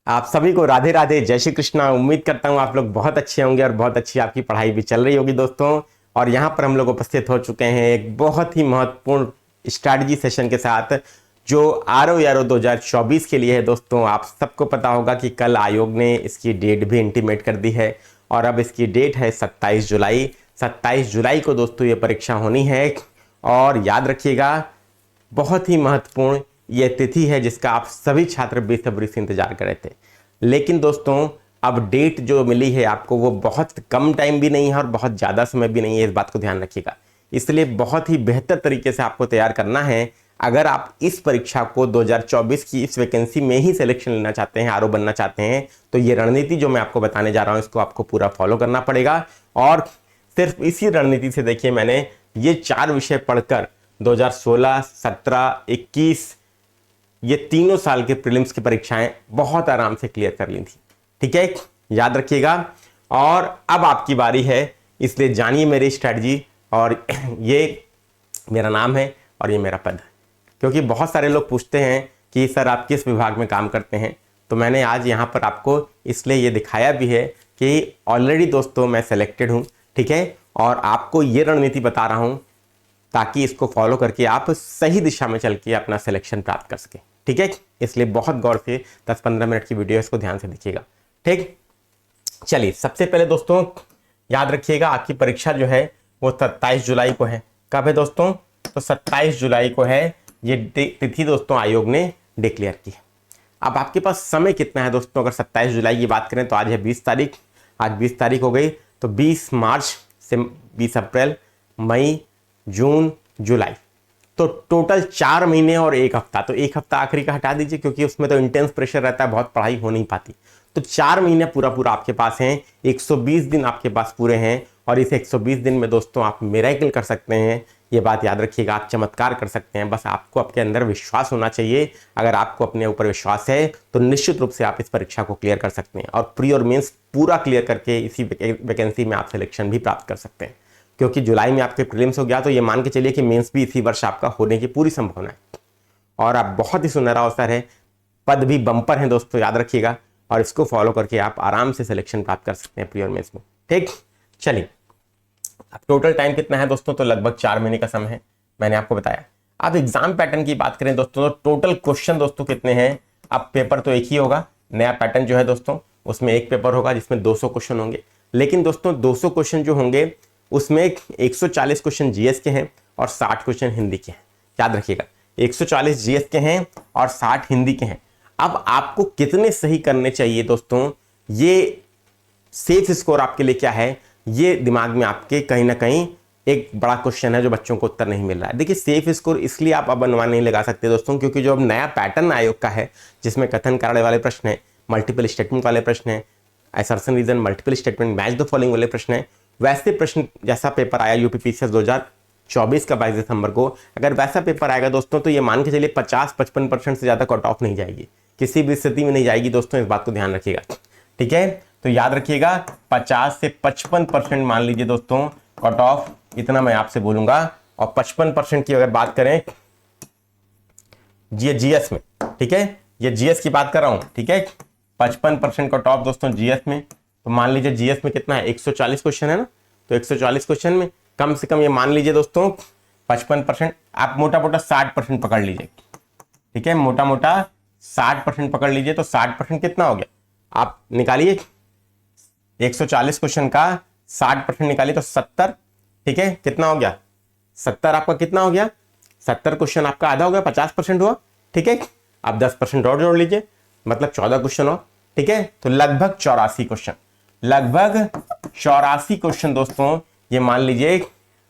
आप सभी को राधे राधे, जय श्री कृष्णा। उम्मीद करता हूँ आप लोग बहुत अच्छे होंगे और बहुत अच्छी आपकी पढ़ाई भी चल रही होगी दोस्तों। और यहाँ पर हम लोग उपस्थित हो चुके हैं एक बहुत ही महत्वपूर्ण स्ट्रैटेजी सेशन के साथ, जो RO 2024 के लिए है दोस्तों। आप सबको पता होगा कि कल आयोग ने इसकी डेट भी इंटीमेट कर दी है और अब इसकी डेट है 27 जुलाई। 27 जुलाई को दोस्तों ये परीक्षा होनी है। और याद रखिएगा, बहुत ही महत्वपूर्ण ये तिथि है जिसका आप सभी छात्र बेसब्री से इंतजार कर रहे थे। लेकिन दोस्तों अब डेट जो मिली है आपको वो बहुत कम टाइम भी नहीं है और बहुत ज़्यादा समय भी नहीं है, इस बात को ध्यान रखिएगा। इसलिए बहुत ही बेहतर तरीके से आपको तैयार करना है। अगर आप इस परीक्षा को 2024 की इस वैकेंसी में ही सिलेक्शन लेना चाहते हैं, RO बनना चाहते हैं, तो ये रणनीति जो मैं आपको बताने जा रहा हूँ इसको आपको पूरा फॉलो करना पड़ेगा। और सिर्फ इसी रणनीति से देखिए, मैंने ये 4 विषय पढ़कर 2016, 17, 21 ये तीनों साल के प्रीलिम्स की परीक्षाएं बहुत आराम से क्लियर कर ली थी। ठीक है, याद रखिएगा। और अब आपकी बारी है, इसलिए जानिए मेरी स्ट्रैटेजी। और ये मेरा नाम है और ये मेरा पद है, क्योंकि बहुत सारे लोग पूछते हैं कि सर आप किस विभाग में काम करते हैं। तो मैंने आज यहाँ पर आपको इसलिए ये दिखाया भी है कि ऑलरेडी दोस्तों मैं सेलेक्टेड हूँ। ठीक है, और आपको ये रणनीति बता रहा हूँ ताकि इसको फॉलो करके आप सही दिशा में चल के अपना सिलेक्शन प्राप्त कर सकें। ठीक है, इसलिए बहुत गौर से 10-15 मिनट की वीडियो इसको ध्यान से देखिएगा। ठीक, चलिए सबसे पहले दोस्तों याद रखिएगा, आपकी परीक्षा जो है वो 27 जुलाई को है। कब है दोस्तों? तो 27 जुलाई को है। ये तिथि दोस्तों आयोग ने डिक्लेयर की है। अब आपके पास समय कितना है दोस्तों? अगर 27 जुलाई की बात करें तो आज है 20 तारीख। आज 20 तारीख हो गई, तो 20 मार्च से 20 अप्रैल, मई, जून, जुलाई, तो टोटल 4 महीने और 1 हफ्ता। तो 1 हफ्ता आखिरी का हटा दीजिए, क्योंकि उसमें तो इंटेंस प्रेशर रहता है, बहुत पढ़ाई हो नहीं पाती। तो 4 महीने पूरा पूरा आपके पास हैं। 120 दिन आपके पास पूरे हैं। और इस 120 दिन में दोस्तों आप मिरेकल कर सकते हैं। ये बात याद रखिएगा, आप चमत्कार कर सकते हैं। बस आपको आपके अंदर विश्वास होना चाहिए। अगर आपको अपने ऊपर विश्वास है तो निश्चित रूप से आप इस परीक्षा को क्लियर कर सकते हैं और प्री और मेंस पूरा क्लियर करके इसी वैकेंसी में आप सिलेक्शन भी प्राप्त कर सकते हैं। क्योंकि जुलाई में आपके प्रीलिम्स हो गया, तो ये मान के चलिए कि मेंस भी इसी वर्ष आपका होने की पूरी संभावना है। और आप बहुत ही सुनहरा अवसर है, पद भी बम्पर है दोस्तों, याद रखिएगा। और इसको फॉलो करके आप आराम से सिलेक्शन प्राप्त कर सकते हैं प्री और मेंस में। ठीक, चलिए अब टोटल टाइम कितना है दोस्तों? तो लगभग 4 महीने का समय है, मैंने आपको बताया। अब एग्जाम पैटर्न की बात करें दोस्तों, तो टोटल क्वेश्चन दोस्तों कितने हैं? अब पेपर तो एक ही होगा। नया पैटर्न जो है दोस्तों, उसमें एक पेपर होगा जिसमें 200 क्वेश्चन होंगे। लेकिन दोस्तों 200 क्वेश्चन जो होंगे उसमें 140 क्वेश्चन जीएस के हैं और 60 क्वेश्चन हिंदी के हैं। याद रखिएगा, 140 जीएस के हैं और 60 हिंदी के हैं। अब आपको कितने सही करने चाहिए दोस्तों, ये सेफ स्कोर आपके लिए क्या है, ये दिमाग में आपके कहीं ना कहीं एक बड़ा क्वेश्चन है जो बच्चों को उत्तर नहीं मिल रहा है। देखिए, सेफ स्कोर इसलिए आप अब अनुमान नहीं लगा सकते दोस्तों, क्योंकि जो अब नया पैटर्न आयोग का है, जिसमें कथन कार्य वाले प्रश्न है, मल्टीपल स्टेटमेंट वाले प्रश्न है, assertion reason, multiple statement, match the following वाले प्रश्न है, वैसे प्रश्न जैसा पेपर आया यूपीपीसीएस 2024 का 22 दिसंबर को, अगर वैसा पेपर आएगा दोस्तों तो ये मान के चलिए 50-55% से ज़्यादा कट ऑफ नहीं जाएगी, किसी भी स्थिति में नहीं जाएगी दोस्तों। इस बात को ध्यान रखिएगा। ठीक है, तो याद रखिएगा 50 से 55% मान लीजिए दोस्तों कट ऑफ, इतना मैं आपसे बोलूंगा। और 55% की अगर बात करें जीएस में, ठीक है, ये जीएस की बात कर रहा हूं। ठीक है, 55% कट ऑफ दोस्तों जीएस में। तो मान लीजिए जीएस में कितना है? 140 क्वेश्चन है ना, तो 140 क्वेश्चन में कम से कम ये मान लीजिए दोस्तों 55%, आप मोटा मोटा 60% पकड़ लीजिए। ठीक है, मोटा मोटा 60% पकड़ लीजिए। तो 60% कितना हो गया? आप निकालिए 140 क्वेश्चन का 60% निकालिए तो 70। ठीक है, कितना हो गया? 70 आपका कितना हो गया? 70 क्वेश्चन आपका आधा हो गया, 50% हुआ। ठीक है, आप 10% और जोड़ लीजिए, मतलब 14 क्वेश्चन हो। ठीक है, तो लगभग 84 क्वेश्चन, लगभग 84 क्वेश्चन दोस्तों, ये मान लीजिए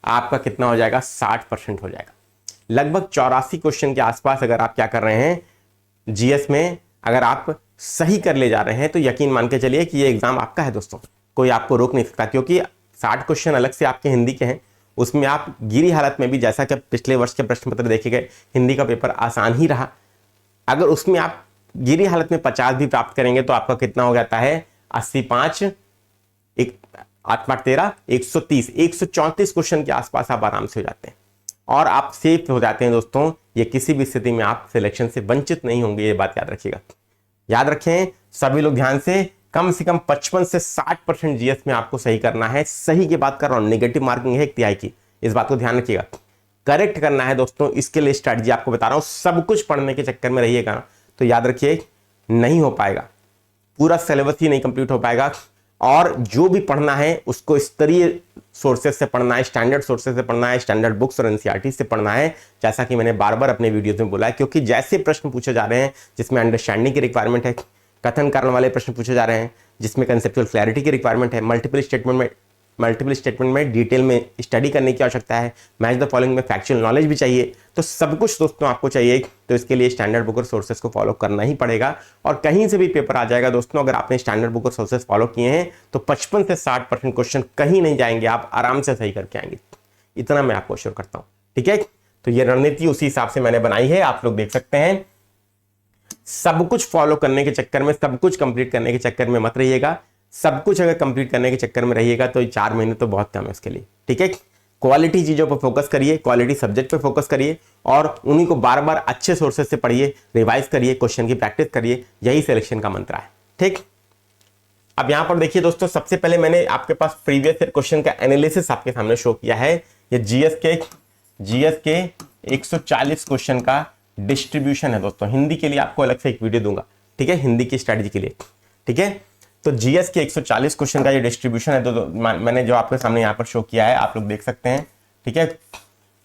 आपका कितना हो जाएगा? 60% हो जाएगा। लगभग 84 क्वेश्चन के आसपास अगर आप क्या कर रहे हैं जीएस में, अगर आप सही कर ले जा रहे हैं तो यकीन मान के चलिए कि ये एग्जाम आपका है दोस्तों, कोई आपको रोक नहीं सकता। क्योंकि 60 क्वेश्चन अलग से आपके हिंदी के हैं, उसमें आप गिरी हालत में भी, जैसा कि पिछले वर्ष के प्रश्न पत्र देखे गए, हिंदी का पेपर आसान ही रहा। अगर उसमें आप गिरी हालत में 50 भी प्राप्त करेंगे तो आपका कितना हो जाता है? 85, 8 8 13, 130, 134 क्वेश्चन के आसपास आप आराम से हो जाते हैं और आप सेफ हो जाते हैं दोस्तों। ये किसी भी स्थिति में आप सिलेक्शन से वंचित नहीं होंगे, ये बात याद रखिएगा। याद रखें सभी लोग ध्यान से कम 55 से 60% जीएस में आपको सही करना है। सही की बात कर रहा हूं, नेगेटिव मार्किंग है 1/3 की, इस बात को ध्यान रखिएगा। करेक्ट करना है दोस्तों, इसके लिए स्ट्रैटेजी आपको बता रहा हूं। सब कुछ पढ़ने के चक्कर में रहिएगा ना तो याद रखिए नहीं हो पाएगा, पूरा सिलेबस ही नहीं कंप्लीट हो पाएगा। और जो भी पढ़ना है उसको स्तरीय सोर्सेज से पढ़ना है, स्टैंडर्ड सोर्सेज से पढ़ना है, स्टैंडर्ड बुक्स और एनसीईआरटी से पढ़ना है, जैसा कि मैंने बार बार अपने वीडियोस में बोला है। क्योंकि जैसे प्रश्न पूछे जा रहे हैं जिसमें अंडरस्टैंडिंग की रिक्वायरमेंट है, कथन कारण वाले प्रश्न पूछे जा रहे हैं जिसमें कंसेप्चुअल क्लैरिटी की रिक्वायरमेंट है, मल्टीपल स्टेटमेंट में डिटेल में स्टडी करने की आवश्यकता है, मैच द फॉलोइंग में फैक्चुअल नॉलेज भी चाहिए, तो सब कुछ दोस्तों आपको चाहिए। तो इसके लिए स्टैंडर्ड बुक और सोर्सेज को फॉलो करना ही पड़ेगा और कहीं से भी पेपर आ जाएगा दोस्तों। अगर आपने स्टैंडर्ड बुक और सोर्सेज फॉलो किए हैं तो 55 से 60% क्वेश्चन कहीं नहीं जाएंगे, आप आराम से सही करके आएंगे, इतना मैं आपको श्योर करता हूं। ठीक है, तो ये रणनीति उसी हिसाब से मैंने बनाई है, आप लोग देख सकते हैं। सब कुछ फॉलो करने के चक्कर में, सब कुछ कंप्लीट करने के चक्कर में मत रहिएगा। सब कुछ अगर कंप्लीट करने के चक्कर में रहिएगा तो 4 महीने तो बहुत कम है उसके लिए। ठीक है, क्वालिटी चीजों पर फोकस करिए, क्वालिटी सब्जेक्ट पे फोकस करिए और उन्हीं को बार बार अच्छे सोर्सेज से पढ़िए, रिवाइज करिए, क्वेश्चन की प्रैक्टिस करिए, यही सिलेक्शन का मंत्र है। ठीक, अब यहां पर देखिए दोस्तों, सबसे पहले मैंने आपके पास प्रीवियस क्वेश्चन का एनालिसिस आपके सामने शो किया है। ये जीएस के 140 क्वेश्चन का डिस्ट्रीब्यूशन है दोस्तों। हिंदी के लिए आपको अलग से एक वीडियो दूंगा, ठीक है, हिंदी की स्ट्रेटजी के लिए। ठीक है, तो जीएस के 140 क्वेश्चन का ये डिस्ट्रीब्यूशन है तो मैंने जो आपके सामने यहाँ पर शो किया है, आप लोग देख सकते हैं। ठीक है,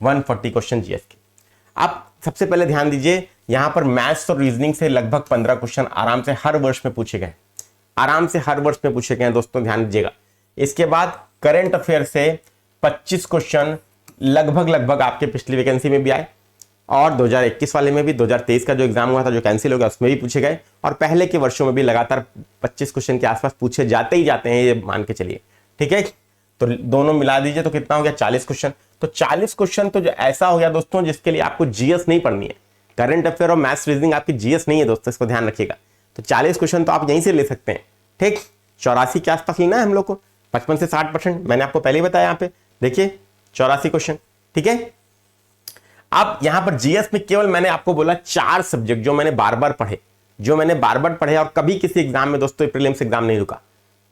140 क्वेश्चन जीएस के। आप सबसे पहले ध्यान दीजिए, यहाँ पर मैथ्स और रीजनिंग से लगभग 15 क्वेश्चन आराम से हर वर्ष में पूछे गए, आराम से हर वर्ष में पूछे गए दोस्तों, ध्यान दीजिएगा। इसके बाद करंट अफेयर से 25 क्वेश्चन लगभग आपके पिछली वैकेंसी में भी आए और 2021 वाले में भी, 2023 का जो एग्जाम हुआ था जो कैंसिल हो गया उसमें भी पूछे गए और पहले के वर्षों में भी लगातार 25 क्वेश्चन के आसपास पूछे जाते ही जाते हैं, ये मान के चलिए। ठीक है, तो दोनों मिला दीजिए तो कितना हो गया, 40 क्वेश्चन। तो 40 क्वेश्चन तो जो ऐसा हो गया दोस्तों जिसके लिए आपको जीएस नहीं पढ़नी है, करंट अफेयर और मैथ्स रीजनिंग आपकी जीएस नहीं है दोस्तों, इसको ध्यान रखिएगा। तो 40 क्वेश्चन तो आप यहीं से ले सकते हैं। ठीक, 84 के आसपास लेना है हम लोग को, 55 से 60%, मैंने आपको पहले ही बताया। यहाँ पे देखिए 84 क्वेश्चन। ठीक है, अब यहां पर जीएस में केवल मैंने आपको बोला 4 सब्जेक्ट जो मैंने बार बार पढ़े और कभी किसी एग्जाम में दोस्तों प्रीलिम्स एग्जाम नहीं रुका,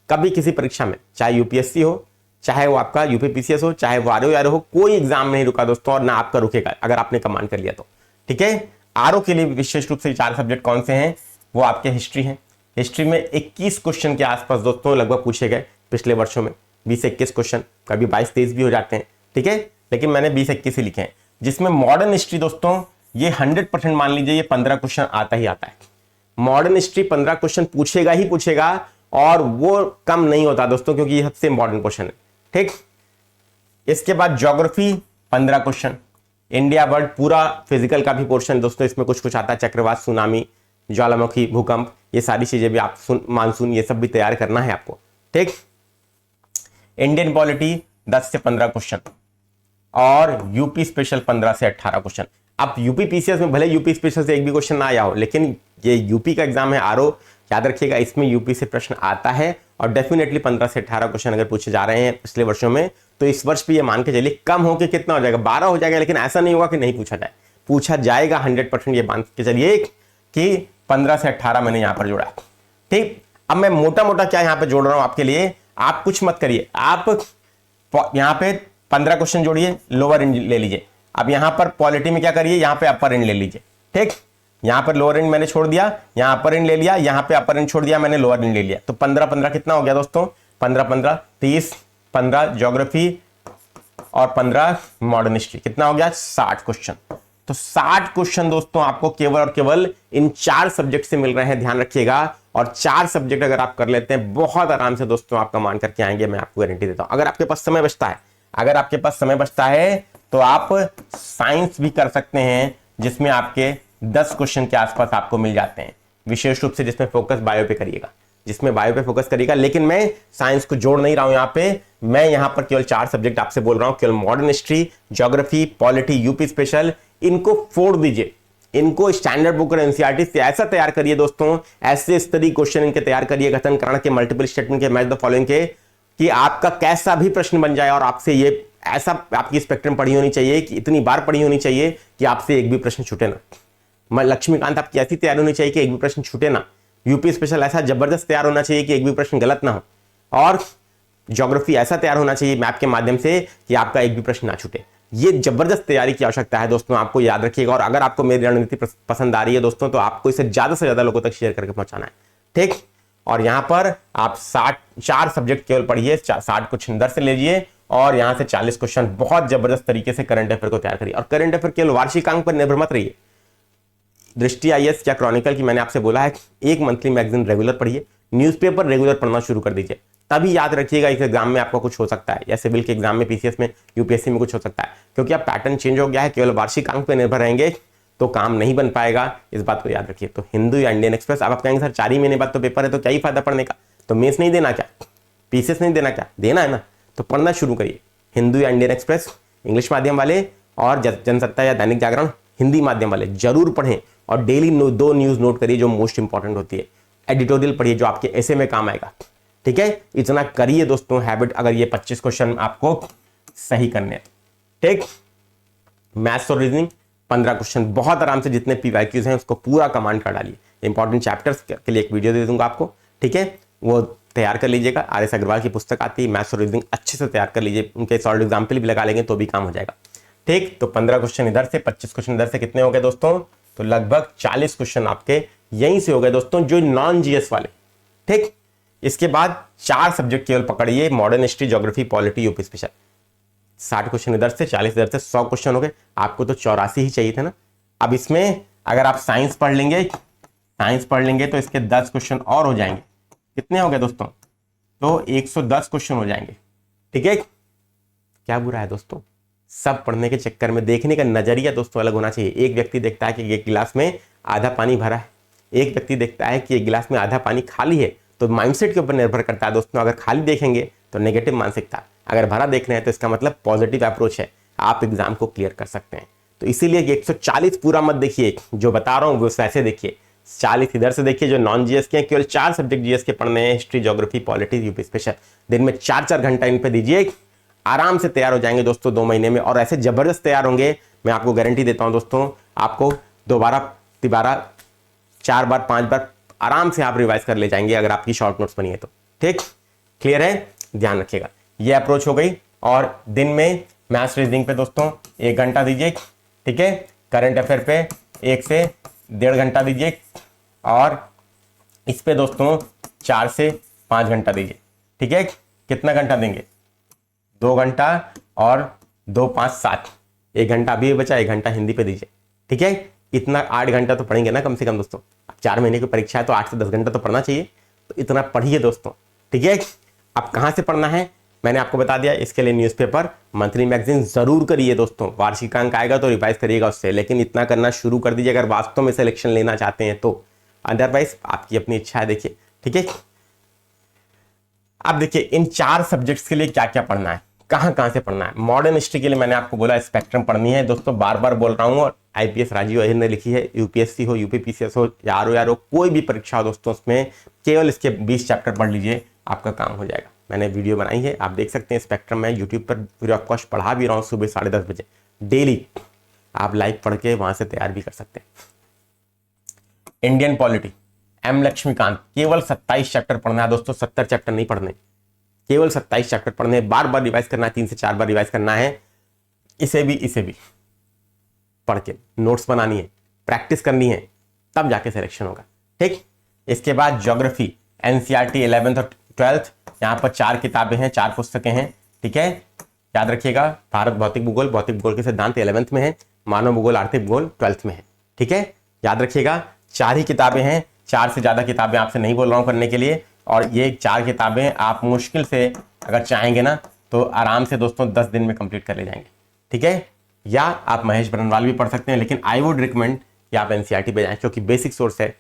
कभी किसी परीक्षा में, चाहे यूपीएससी हो, चाहे वो आपका यूपीपीसीएस हो, चाहे वो आरओ हो, कोई एग्जाम नहीं रुका दोस्तों और ना आपका रुकेगा अगर आपने कमांड कर लिया तो। ठीक है, आरओ के लिए विशेष रूप से 4 सब्जेक्ट कौन से हैं, वो आपके हिस्ट्री है। हिस्ट्री में 21 क्वेश्चन के आसपास दोस्तों लगभग पूछे गए पिछले वर्षों में, 20 से 21 क्वेश्चन, कभी 22-23 भी हो जाते हैं। ठीक है, लेकिन मैंने 20-21 ही लिखे हैं। जिसमें मॉडर्न हिस्ट्री दोस्तों ये 100% मान लीजिए ये 15 क्वेश्चन आता ही आता है। मॉडर्न हिस्ट्री 15 क्वेश्चन पूछेगा ही पूछेगा और वो कम नहीं होता दोस्तों, क्योंकि ये सबसे इंपॉर्टेंट क्वेश्चन है। ठीक, इसके बाद ज्योग्राफी 15 क्वेश्चन, इंडिया वर्ल्ड पूरा फिजिकल का भी पोर्शन दोस्तों इसमें कुछ आता है, चक्रवात, सुनामी, ज्वालामुखी, भूकंप, ये सारी चीजें भी आप मानसून, ये सब भी तैयार करना है आपको। ठीक, इंडियन पॉलिटी 10 से 15 क्वेश्चन और यूपी स्पेशल 15 से 18 क्वेश्चन। अब यूपी पीसीएस में भले यूपी स्पेशल से एक भी क्वेश्चन ना आया हो, लेकिन ये यूपी का एग्जाम है आरओ, याद रखिएगा इसमें यूपी से प्रश्न आता है और डेफिनेटली 15 से 18 क्वेश्चन अगर पूछे जा रहे हैं पिछले वर्षों में, तो इस वर्ष भी ये मान के चलिए कम होकर कितना हो जाएगा, 12 हो जाएगा। लेकिन ऐसा नहीं होगा कि नहीं पूछा जाए, पूछा जाएगा 100%, ये मान के चलिए कि 15 से 18 मैंने यहाँ पर जोड़ा है। ठीक, अब मैं मोटा मोटा क्या यहाँ पे जोड़ रहा हूँ आपके लिए, आप कुछ मत करिए, आप यहाँ पे 15 क्वेश्चन जोड़िए, लोअर एंड ले लीजिए। अब यहां पर पॉलिटी में क्या करिए, यहां पे अपर एंड ले लीजिए। ठीक, यहां पर लोअर एंड मैंने छोड़ दिया, यहां अपर एंड ले लिया, यहां पे अपर एंड छोड़ दिया मैंने, लोअर एंड ले लिया। तो 15-15 कितना हो गया दोस्तों, 15-15 30, 15 ज्योग्राफी और 15 मॉडर्न हिस्ट्री, कितना हो गया 60 क्वेश्चन। तो 60 क्वेश्चन दोस्तों आपको केवल और केवल इन 4 सब्जेक्ट से मिल रहे हैं, ध्यान रखिएगा। और 4 सब्जेक्ट अगर आप कर लेते हैं बहुत आराम से दोस्तों आप कमांड करके आएंगे, मैं आपको गारंटी देता हूं। अगर आपके पास समय बचता है, तो आप साइंस भी कर सकते हैं, जिसमें आपके 10 क्वेश्चन के आसपास आपको मिल जाते हैं, विशेष रूप से जिसमें फोकस बायो पे करिएगा, लेकिन मैं साइंस को जोड़ नहीं रहा हूं यहाँ पे। मैं यहाँ पर केवल 4 सब्जेक्ट आपसे बोल रहा हूं, केवल modern history, geography, polity, UP special, इनको फोड़ दीजिए, इनको स्टैंडर्ड बुक और एनसीईआरटी से ऐसा तैयार करिए दोस्तों, ऐसे स्तरीय क्वेश्चन इनके तैयार करिए, कथन कारण के, मल्टीपल स्टेटमेंट के, मैच द फॉलोइंग के, कि आपका कैसा भी प्रश्न बन जाए और आपसे ये ऐसा आपकी स्पेक्ट्रम पढ़ी होनी चाहिए, कि इतनी बार पढ़ी होनी चाहिए कि आपसे एक भी प्रश्न छूटे ना। लक्ष्मीकांत आपकी ऐसी तैयारी होनी चाहिए कि एक भी प्रश्न छूटे ना। यूपी स्पेशल ऐसा जबरदस्त तैयार होना चाहिए कि एक भी प्रश्न गलत ना हो, और ज्योग्राफी ऐसा तैयार होना चाहिए मैप के माध्यम से कि आपका एक भी प्रश्न ना छूटे। ये जबरदस्त तैयारी की आवश्यकता है दोस्तों, आपको याद रखिएगा। और अगर आपको मेरी रणनीति पसंद आ रही है दोस्तों, तो आपको इसे ज्यादा से ज्यादा लोगों तक शेयर करके पहुंचाना है, ठीक। और यहां पर आप 4 सब्जेक्ट केवल पढ़िए, 60 क्वेश्चन इधर से लीजिए, और यहां से 40 क्वेश्चन बहुत जबरदस्त तरीके से करंट अफेयर को तैयार करिए। और करंट अफेयर केवल वार्षिक अंक पर निर्भर मत रहिए। दृष्टि आईएएस या क्रॉनिकल की मैंने आपसे बोला है, एक मंथली मैगजीन रेगुलर पढ़िए, न्यूज़पेपर रेगुलर पढ़ना शुरू कर दीजिए। तभी याद रखिएगा इस एग्जाम में आपको कुछ हो सकता है, या सिविल के एग्जाम में, पीसीएस में, यूपीएससी में कुछ हो सकता है, क्योंकि अब पैटर्न चेंज हो गया है। केवल वार्षिक अंक पर निर्भर रहेंगे तो काम नहीं बन पाएगा, इस बात को याद रखिए। तो हिंदू या इंडियन एक्सप्रेस, अब आप कहेंगे सर 4 ही महीने बाद तो पेपर है, तो क्या ही फायदा पढ़ने का, तो मेंस नहीं देना क्या, पीसीएस नहीं देना क्या, देना है ना, तो पढ़ना शुरू करिए। हिंदू या इंडियन एक्सप्रेस इंग्लिश माध्यम वाले, और जनसत्ता या दैनिक जागरण हिंदी माध्यम वाले जरूर पढ़ें, और डेली 2 न्यूज नोट करिए जो मोस्ट इंपॉर्टेंट होती है। एडिटोरियल पढ़िए जो आपके ऐसे में काम आएगा, ठीक है। इतना करिए दोस्तों हैबिट, अगर ये 25 क्वेश्चन आपको सही करने हैं, ठीक। मैथ्स और रीजनिंग 15 क्वेश्चन बहुत आराम से, जितने पीवाईक्यूज हैं उसको पूरा कमांड कर डालिए। इंपॉर्टेंट चैप्टर्स के लिए एक वीडियो दे दूंगा आपको, ठीक है, वो तैयार कर लीजिएगा। आर.एस. अग्रवाल की पुस्तक आती है, मैथ्स और रीजनिंग अच्छे से तैयार कर लीजिए, उनके सॉल्व एग्जाम्पल भी लगा लेंगे तो भी काम हो जाएगा, ठीक। तो 15 क्वेश्चन इधर से, 25 क्वेश्चन इधर से, कितने हो गए दोस्तों, तो लगभग 40 क्वेश्चन आपके यहीं से हो गए दोस्तों, जो नॉन जीएस वाले, ठीक। इसके बाद 4 सब्जेक्ट केवल पकड़िए, modern history, geography, polity, UP special. 60 question इधर से, 40 इधर से, 100 क्वेश्चन हो गए। आपको तो 84 ही चाहिए थे ना। अब इसमें अगर आप साइंस पढ़ लेंगे तो इसके 10 क्वेश्चन और हो जाएंगे। कितने हो गए दोस्तों, तो 110 क्वेश्चन हो जाएंगे, ठीक है। क्या बुरा है दोस्तों, सब पढ़ने के चक्कर में देखने का नजरिया दोस्तों अलग होना चाहिए। एक व्यक्ति देखता है कि एक गिलास में आधा पानी भरा है, एक व्यक्ति देखता है कि एक गिलास में आधा पानी खाली है। तो माइंडसेट के ऊपर निर्भर करता है दोस्तों। अगर खाली देखेंगे तो नेगेटिव मानसिकता, अगर भरा देखना है तो इसका मतलब पॉजिटिव अप्रोच है, आप एग्जाम को क्लियर कर सकते हैं। तो इसीलिए 140 पूरा मत देखिए, जो बता रहा हूं वो वैसे देखिए। 40 इधर से देखिए जो नॉन जीएस के हैं, केवल 4 सब्जेक्ट जीएस के पढ़ने हैं, history, geography, polity, UP special. दिन में 4-4 घंटा इन पे दीजिए, आराम से तैयार हो जाएंगे दोस्तों 2 महीने में। और ऐसे जबरदस्त तैयार होंगे, मैं आपको गारंटी देता हूं दोस्तों। आपको 2 बार, 3 बार, 4 बार, 5 बार आराम से आप रिवाइज कर ले जाएंगे, अगर आपकी शॉर्ट नोट्स बनी है तो, ठीक। क्लियर है, ध्यान रखिएगा। ये अप्रोच हो गई। और दिन में मैथ्स रीजनिंग पे दोस्तों 1 घंटा दीजिए, ठीक है। करंट अफेयर पे 1 से 1.5 घंटा दीजिए, और इस पे दोस्तों 4 से 5 घंटा दीजिए, ठीक है। कितना घंटा देंगे, 2 घंटा, और 2, 5, 7, 1 घंटा अभी बचा, 1 घंटा हिंदी पे दीजिए, ठीक है। इतना 8 घंटा तो पढ़ेंगे ना कम से कम दोस्तों। 4 महीने की परीक्षा है तो 8 से 10 घंटा तो पढ़ना चाहिए, तो इतना पढ़िए दोस्तों, ठीक है। अब कहाँ से पढ़ना है मैंने आपको बता दिया। इसके लिए न्यूज़पेपर, मंथली मैगजीन जरूर करिए दोस्तों। वार्षिक अंक आएगा तो रिवाइज करिएगा उससे, लेकिन इतना करना शुरू कर दीजिए अगर वास्तव में सिलेक्शन लेना चाहते हैं तो। अदरवाइज आपकी अपनी इच्छा है, देखिए, ठीक है। अब देखिए इन 4 सब्जेक्ट्स के लिए क्या क्या पढ़ना है, कहाँ से पढ़ना है। मॉडर्न हिस्ट्री के लिए मैंने आपको बोला स्पेक्ट्रम पढ़नी है दोस्तों, बार बार बोल रहा हूँ। और आईपीएस राजीव अहिर ने लिखी है, यूपीएससी हो, यूपीपीसीएस हो, यारो कोई भी परीक्षा हो दोस्तों, उसमें केवल इसके 20 चैप्टर पढ़ लीजिए, आपका काम हो जाएगा। मैंने वीडियो बनाई है, आप देख सकते हैं। स्पेक्ट्रम में यूट्यूब पर फ्री ऑफ कॉस्ट पढ़ा भी रहा हूँ, सुबह 10:30 बजे डेली। आप लाइव पढ़ के वहां से तैयार भी कर सकते हैं। इंडियन पॉलिटी, एम लक्ष्मीकांत, केवल 27 चैप्टर पढ़ना है दोस्तों, 70 चैप्टर नहीं पढ़ने, केवल 27 चैप्टर पढ़ने, बार बार रिवाइज करना है, 3 से 4 बार रिवाइज करना है। इसे भी पढ़ के नोट्स बनानी है, प्रैक्टिस करनी है, तब जाके सिलेक्शन होगा, ठीक। इसके बाद ज्योग्राफी, एनसीईआरटी 11th और 12th, यहाँ पर 4 किताबें हैं, 4 पुस्तकें हैं, ठीक है। याद रखिएगा, भारत भौतिक भूगोल के सिद्धांत 11th में है, मानव भूगोल, आर्थिक भूगोल 12th में है, ठीक है। याद रखिएगा 4 ही किताबें हैं, 4 से ज्यादा किताबें आपसे नहीं बोल रहा हूँ करने के लिए। और ये 4 किताबें आप मुश्किल से अगर चाहेंगे ना तो आराम से दोस्तों 10 दिन में कंप्लीट कर ले जाएंगे, ठीक है। या आप महेश बरनवाल भी पढ़ सकते हैं, लेकिन आई वुड रिकमेंड कि आप एनसीईआरटी पे जाएं, क्योंकि बेसिक सोर्स है।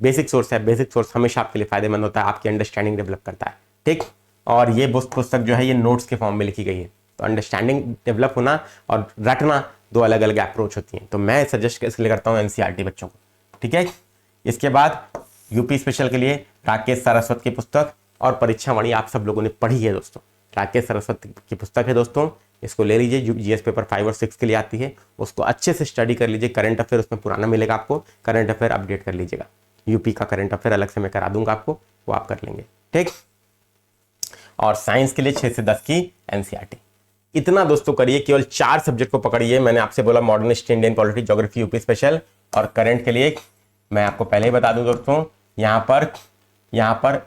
बेसिक सोर्स हमेशा आपके लिए फायदेमंद होता है, आपकी अंडरस्टैंडिंग डेवलप करता है, ठीक। और ये पुस्तक जो है ये नोट्स के फॉर्म में लिखी गई है, तो अंडरस्टैंडिंग डेवलप होना और रटना 2 अलग अलग अप्रोच होती हैं। तो मैं सजेस्ट इसलिए करता हूँ एनसीईआरटी बच्चों को, ठीक है। इसके बाद यूपी स्पेशल के लिए राकेश सारस्वत की पुस्तक और परीक्षा वाणी आप सब लोगों ने पढ़ी है दोस्तों। राकेश सारस्वत की पुस्तक है दोस्तों, इसको ले लीजिए। जीएस पेपर 5 और 6 के लिए आती है, उसको अच्छे से स्टडी कर लीजिए। करंट अफेयर उसमें पुराना मिलेगा आपको, करंट अफेयर अपडेट कर लीजिएगा। यूपी का करंट अफेयर अलग से मैं करा दूंगा आपको, वो आप कर लेंगे, ठीक। और साइंस के लिए 6 से 10 की एनसीईआरटी। इतना दोस्तों करिए, केवल 4 सब्जेक्ट को पकड़िए। मैंने आपसे बोला modern history, Indian polity, geography, UP special. और करंट के लिए मैं आपको पहले ही बता दूं दोस्तों, यहाँ पर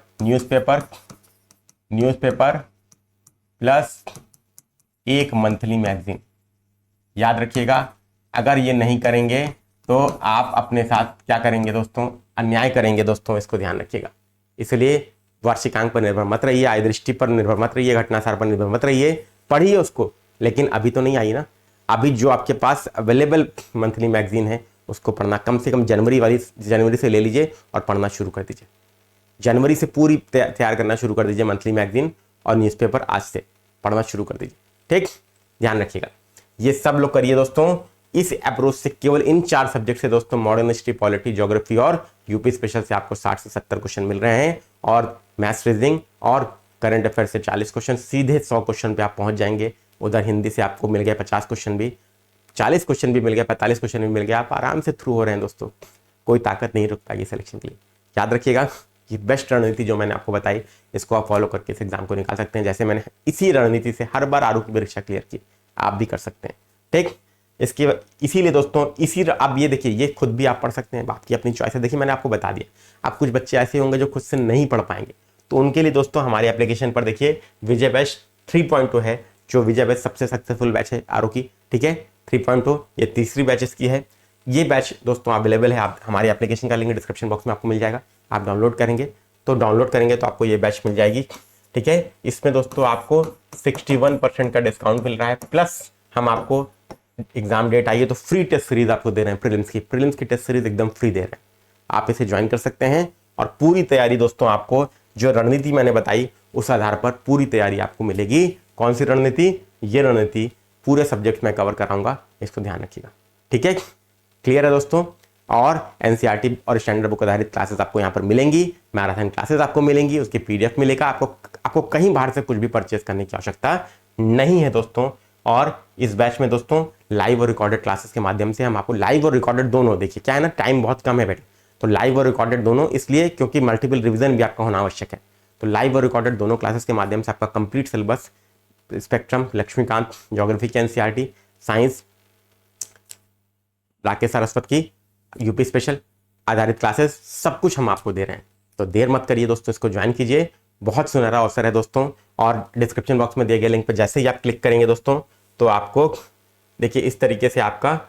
न्यूज़पेपर प्लस एक मंथली मैगजीन। याद रखिएगा, अगर ये नहीं करेंगे तो आप अपने साथ क्या करेंगे दोस्तों, अन्याय करेंगे दोस्तों, इसको ध्यान रखिएगा। इसलिए वार्षिकांक पर निर्भर मत रहिए, आय दृष्टि पर निर्भर मत रहिए, घटनासार पर निर्भर मत रहिए, पढ़िए उसको। लेकिन अभी तो नहीं आई ना, अभी जो आपके पास अवेलेबल मंथली मैगजीन है उसको पढ़ना, कम से कम जनवरी से ले लीजिए और पढ़ना शुरू कर दीजिए। जनवरी से पूरी तैयार करना शुरू कर दीजिए मंथली मैगजीन और न्यूज़पेपर, आज से पढ़ना शुरू कर दीजिए, ठीक। ध्यान रखिएगा, ये सब लोग करिए दोस्तों। इस अप्रोच से, केवल इन 4 सब्जेक्ट से दोस्तों, मॉडर्न हिस्ट्री, पॉलिटी, ज्योग्राफी और यूपी स्पेशल से आपको 60 से 70 क्वेश्चन मिल रहे हैं। और मैथ्स, रीजनिंग और करंट अफेयर से 40 क्वेश्चन, सीधे 100 क्वेश्चन पे आप पहुंच जाएंगे। उधर हिंदी से आपको मिल गया 50 क्वेश्चन भी, 40 क्वेश्चन भी मिल गया, 45 क्वेश्चन भी मिल गया, आप आराम से थ्रू हो रहे हैं दोस्तों। कोई ताकत नहीं रुक पाएगी सिलेक्शन के लिए। याद रखिएगा, ये बेस्ट रणनीति जो मैंने आपको बताई, इसको आप फॉलो करके इस एग्जाम को निकाल सकते हैं। जैसे मैंने इसी रणनीति से हर बार आरू की परीक्षा क्लियर की, आप भी कर सकते हैं, ठीक। इसकी इसीलिए दोस्तों, आप ये देखिए, ये खुद भी आप पढ़ सकते हैं, आपकी अपनी चॉइस है। देखिए मैंने आपको बता दिया। अब कुछ बच्चे ऐसे होंगे जो खुद से नहीं पढ़ पाएंगे, तो उनके लिए दोस्तों हमारे एप्लीकेशन पर देखिए विजय बैच 3.0 है, जो विजय बैच सबसे सक्सेसफुल बैच है आरू की, ठीक है। 3.0 ये तीसरी बैच इसकी है। ये बैच दोस्तों अवेलेबल है, आप हमारे एप्लीकेशन का लिंक डिस्क्रिप्शन बॉक्स में आपको मिल जाएगा। आप डाउनलोड करेंगे तो आपको ये बैच मिल जाएगी, ठीक है। इसमें दोस्तों आपको 61% का डिस्काउंट मिल रहा है, प्लस हम आपको एग्जाम डेट आई है तो फ्री टेस्ट सीरीज आपको दे रहे हैं। प्रीलिम्स की टेस्ट सीरीज एकदम फ्री दे रहे हैं, आप इसे ज्वाइन कर सकते हैं। और पूरी तैयारी दोस्तों, आपको जो रणनीति मैंने बताई उस आधार पर पूरी तैयारी आपको मिलेगी। कौन सी रणनीति? ये रणनीति पूरे सब्जेक्ट में कवर कराऊंगा, इसको ध्यान रखिएगा, ठीक है। क्लियर है दोस्तों। और एनसीईआरटी और स्टैंडर्ड बुक आधारित क्लासेस आपको यहाँ पर मिलेंगी, मैराथन क्लासेस आपको मिलेंगी, उसकी पीडीएफ मिलेगा। आपको कहीं बाहर से कुछ भी परचेज करने की आवश्यकता नहीं है दोस्तों। और इस बैच में दोस्तों लाइव और रिकॉर्डेड क्लासेस के माध्यम से हम आपको लाइव और रिकॉर्डेड दोनों, देखिए क्या है ना, टाइम बहुत कम है बेटे, तो लाइव और रिकॉर्डेड दोनों, इसलिए क्योंकि मल्टीपल रिवीजन भी आपका होना आवश्यक है। तो लाइव और रिकॉर्डेड दोनों क्लासेस के माध्यम से आपका complete syllabus, spectrum, Laxmikanth, geography की एनसीईआरटी, साइंस राकेश सारस्वत की यूपी स्पेशल आधारित क्लासेस, सब कुछ हम आपको दे रहे हैं। तो देर मत करिए दोस्तों, इसको ज्वाइन कीजिए, बहुत सुनहरा अवसर है दोस्तों। और डिस्क्रिप्शन बॉक्स में दिए गए लिंक पर जैसे ही आप क्लिक करेंगे दोस्तों, तो आपको देखिए इस तरीके से आपका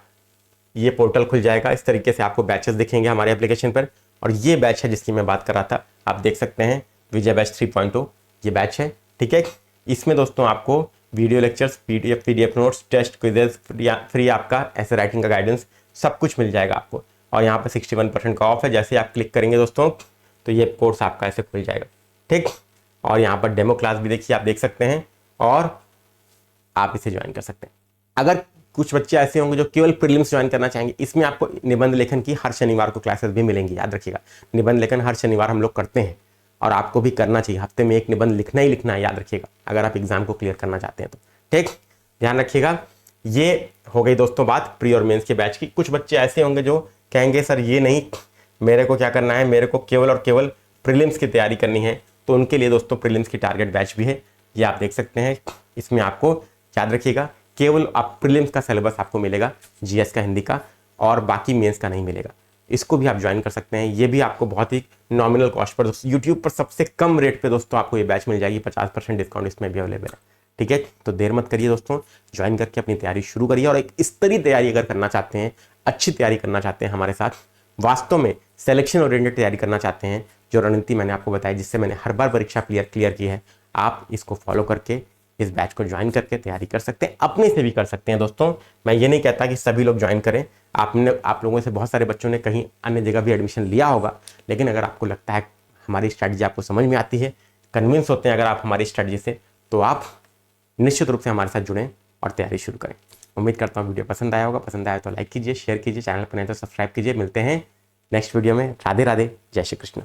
ये पोर्टल खुल जाएगा। इस तरीके से आपको बैचेस दिखेंगे हमारे एप्लीकेशन पर। और ये बैच है जिसकी मैं बात कर रहा था, आप देख सकते हैं विजय बैच 3.0 ये बैच है, ठीक है। इसमें दोस्तों आपको video lectures, PDF notes, test, quizzes, free आपका ऐसे राइटिंग का गाइडेंस, सब कुछ मिल जाएगा आपको। और यहाँ पर 61% का ऑफ है। जैसे आप क्लिक करेंगे दोस्तों, तो ये कोर्स आपका ऐसे खुल जाएगा, ठीक। और यहाँ पर डेमो क्लास भी देखिए, आप देख सकते हैं, और आप इसे ज्वाइन कर सकते हैं। अगर कुछ बच्चे ऐसे होंगे जो केवल प्रीलिम्स ज्वाइन करना चाहेंगे, इसमें आपको निबंध लेखन की हर शनिवार को क्लासेस भी मिलेंगी। याद रखिएगा, निबंध लेखन हर शनिवार हम लोग करते हैं, और आपको भी करना चाहिए। हफ्ते में एक निबंध लिखना ही लिखना है, याद रखिएगा, अगर आप एग्जाम को क्लियर करना चाहते हैं तो, ठीक। ध्यान रखिएगा। ये हो गई दोस्तों बात प्री और मेंस के बैच की। कुछ बच्चे ऐसे होंगे जो कहेंगे सर ये नहीं, मेरे को क्या करना है, मेरे को केवल और केवल प्रीलिम्स की तैयारी करनी है। तो उनके लिए दोस्तों प्रीलिम्स की टारगेट बैच भी है, ये आप देख सकते हैं। इसमें आपको याद रखिएगा, केवल आप प्रीलिम्स का सिलेबस आपको मिलेगा, जीएस का, हिंदी का, और बाकी मेंस का नहीं मिलेगा। इसको भी आप ज्वाइन कर सकते हैं। ये भी आपको बहुत ही नॉमिनल कॉस्ट पर दोस्तों, यूट्यूब पर सबसे कम रेट पे दोस्तों आपको ये बैच मिल जाएगी। 50% डिस्काउंट इसमें भी अवेलेबल है, ठीक है। तो देर मत करिए दोस्तों, ज्वाइन करके अपनी तैयारी शुरू करिए। और एक स्तरीय तैयारी अगर करना चाहते हैं, अच्छी तैयारी करना चाहते हैं हमारे साथ, वास्तव में सिलेक्शन ओरिएंटेड तैयारी करना चाहते हैं, जो रणनीति मैंने आपको बताई, जिससे मैंने हर बार परीक्षा क्लियर की है, आप इसको फॉलो करके इस बैच को ज्वाइन करके तैयारी कर सकते हैं, अपने से भी कर सकते हैं दोस्तों। मैं ये नहीं कहता कि सभी लोग ज्वाइन करें। आप लोगों से बहुत सारे बच्चों ने कहीं अन्य जगह भी एडमिशन लिया होगा, लेकिन अगर आपको लगता है हमारी स्ट्रैटेजी आपको समझ में आती है, कन्विंस होते हैं अगर आप हमारी स्ट्रैटेजी से, तो आप निश्चित रूप से हमारे साथ जुड़ें और तैयारी शुरू करें। उम्मीद करता हूँ वीडियो पसंद आया होगा। पसंद आया तो लाइक कीजिए, शेयर कीजिए, चैनल पर नहीं तो सब्सक्राइब कीजिए। मिलते हैं नेक्स्ट वीडियो में। राधे राधे, जय श्री कृष्ण।